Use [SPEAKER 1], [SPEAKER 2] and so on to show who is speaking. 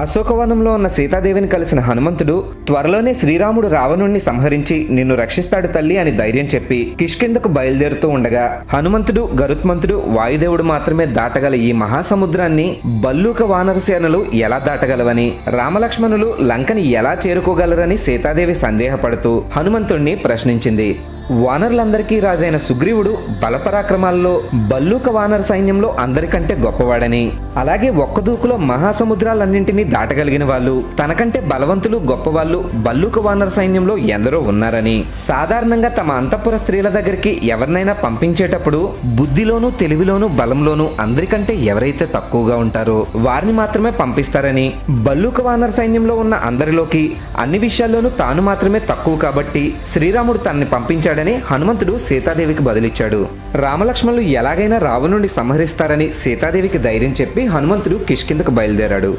[SPEAKER 1] అశోకవనంలో ఉన్న సీతాదేవిని కలిసిన హనుమంతుడు త్వరలోనే శ్రీరాముడు రావణుణ్ణి సంహరించి నిన్ను రక్షిస్తాడు తల్లి అని ధైర్యం చెప్పి కిష్కిందకు బయలుదేరుతూ ఉండగా హనుమంతుడు, గరుత్మంతుడు, వాయుదేవుడు మాత్రమే దాటగల ఈ మహాసముద్రాన్ని బల్లూక వానరసేనలు ఎలా దాటగలవని, రామలక్ష్మణులు లంకని ఎలా చేరుకోగలరని సీతాదేవి సందేహపడుతూ హనుమంతుణ్ణి ప్రశ్నించింది. వానరులందరికీ రాజైన సుగ్రీవుడు బలపరాక్రమాల్లో బల్లూక వానర సైన్యంలో అందరికంటే గొప్పవాడని, అలాగే ఒక్క దూకులో మహాసముద్రాలన్నింటినీ దాటగలిగిన వాళ్ళు, తనకంటే బలవంతులు, గొప్పవాళ్ళు బల్లూక వానర సైన్యంలో ఎందరో ఉన్నారని, సాధారణంగా తమ అంతఃపుర స్త్రీల దగ్గరికి ఎవరినైనా పంపించేటప్పుడు బుద్ధిలోనూ, తెలివిలోనూ, బలంలోనూ అందరికంటే ఎవరైతే తక్కువగా ఉంటారో వారిని మాత్రమే పంపిస్తారని, బల్లూక వానర సైన్యంలో ఉన్న అందరిలోకి అన్ని విషయాల్లోనూ తాను మాత్రమే తక్కువ కాబట్టి శ్రీరాముడు తనని పంపించాడు హనుమంతుడు సీతాదేవికి బదులిచ్చాడు. రామలక్ష్మణులు ఎలాగైనా రావణుడిని సంహరిస్తారని సీతాదేవికి ధైర్యం చెప్పి హనుమంతుడు కిష్కిందకు బయలుదేరాడు.